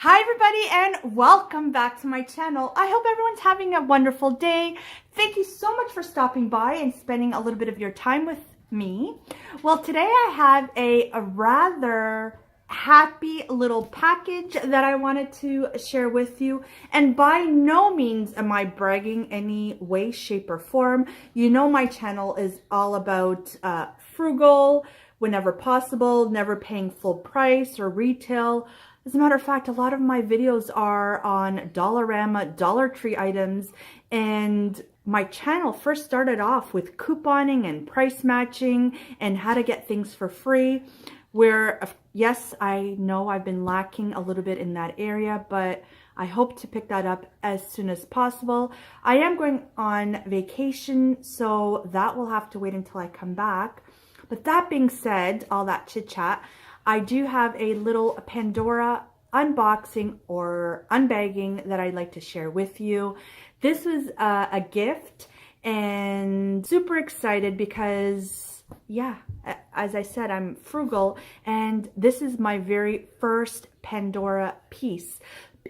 Hi everybody and welcome back to my channel. I hope everyone's having a wonderful day. Thank you so much for stopping by and spending a little bit of your time with me. Well, today I have a rather happy little package that I wanted to share with you. And by no means am I bragging any way, shape, or form. You know my channel is all about frugal, whenever possible, never paying full price or retail. As a matter of fact, a lot of my videos are on Dollarama, Dollar Tree items, and my channel first started off with couponing and price matching and how to get things for free, where, yes, I know I've been lacking a little bit in that area, but I hope to pick that up as soon as possible. I am going on vacation, so that will have to wait until I come back. But that being said, all that chit chat, I do have a little Pandora unboxing or unbagging that I'd like to share with you. This was a gift and super excited because, yeah, as I said, I'm frugal and this is my very first Pandora piece.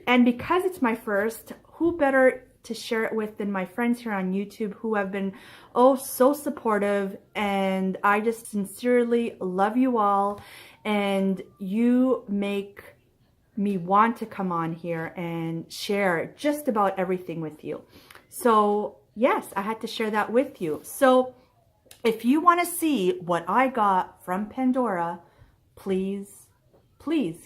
And because it's my first, who better to share it with than my friends here on YouTube who have been so supportive, and I just sincerely love you all, and you make me want to come on here and share just about everything with you. So yes, I had to share that with you. So if you want to see what I got from Pandora, please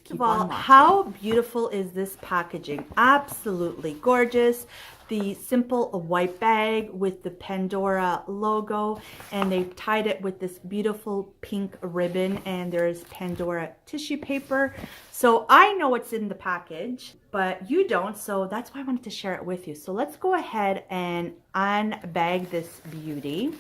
keep on watching. How beautiful is this packaging? Absolutely gorgeous. The simple white bag with the Pandora logo, and they've tied it with this beautiful pink ribbon, and there's Pandora tissue paper. So I know what's in the package, but you don't, so that's why I wanted to share it with you. So let's go ahead and unbag this beauty.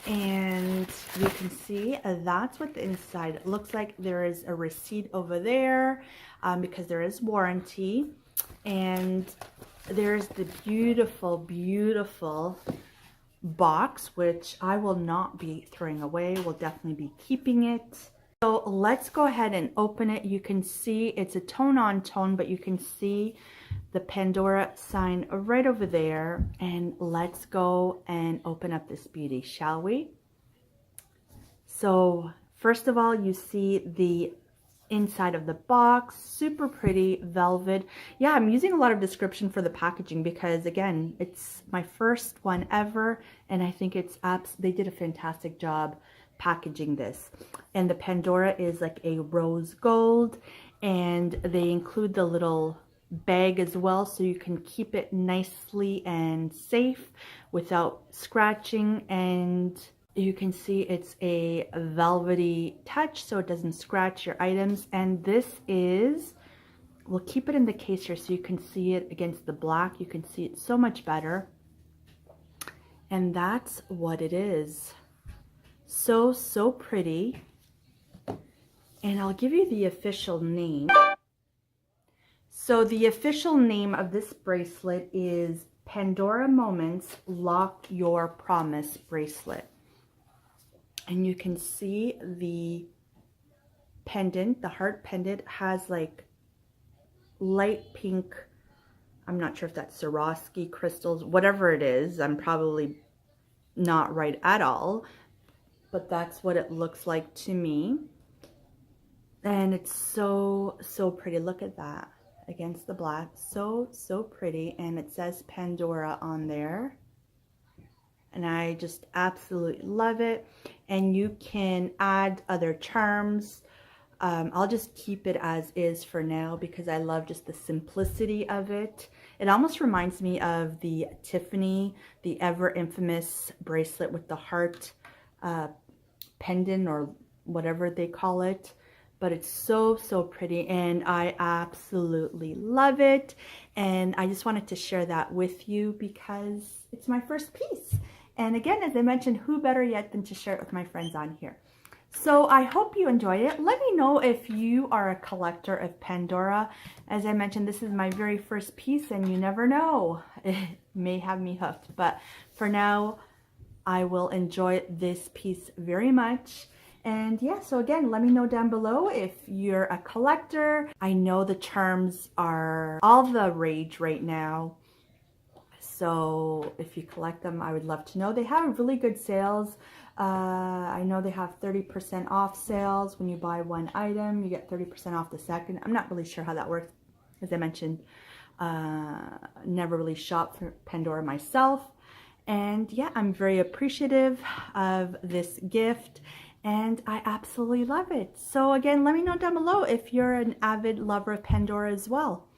And you can see that's what the inside looks like. There is a receipt over there because there is warranty. And there's the beautiful, beautiful box, which I will not be throwing away. We'll definitely be keeping it. So let's go ahead and open it. You can see it's a tone-on-tone, but you can see the Pandora sign right over there. And let's go and open up this beauty, shall we? So first of all, you see the inside of the box, super pretty velvet. Yeah, I'm using a lot of description for the packaging because, again, it's my first one ever, and I think it's they did a fantastic job packaging this. And the Pandora is like a rose gold, and they include the little bag as well, so you can keep it nicely and safe without scratching. And you can see it's a velvety touch, so it doesn't scratch your items. And this is, we'll keep it in the case here so you can see it against the black. You can see it so much better. And that's what it is. So pretty. And I'll give you the official name. So the official name of this bracelet is Pandora Moments Lock Your Promise Bracelet. And you can see the pendant, the heart pendant, has like light pink, I'm not sure if that's Swarovski crystals, whatever it is. I'm probably not right at all, but that's what it looks like to me. And it's so pretty. Look at that against the black. So pretty. And it says Pandora on there. And I just absolutely love it. And you can add other charms. I'll just keep it as is for now because I love just the simplicity of it. It almost reminds me of the Tiffany, the ever infamous bracelet with the heart pendant or whatever they call it. But it's so pretty, and I absolutely love it. And I just wanted to share that with you because it's my first piece. And again, as I mentioned, who better yet than to share it with my friends on here. So I hope you enjoyed it. Let me know if you are a collector of Pandora. As I mentioned, this is my very first piece, and you never know. It may have me hooked. But for now, I will enjoy this piece very much. And yeah, so again, let me know down below if you're a collector. I know the charms are all the rage right now. So if you collect them, I would love to know. They have really good sales. I know they have 30% off sales. When you buy one item, you get 30% off the second. I'm not really sure how that works. As I mentioned, never really shopped for Pandora myself. And yeah, I'm very appreciative of this gift and I absolutely love it. So again, let me know down below if you're an avid lover of Pandora as well.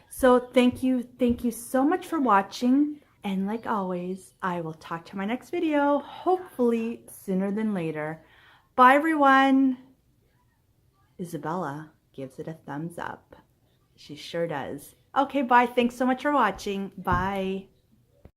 So thank you so much for watching. And like always, I will talk to you in my next video, hopefully sooner than later. Bye everyone. Isabella gives it a thumbs up. She sure does. Okay, bye. Thanks so much for watching. Bye.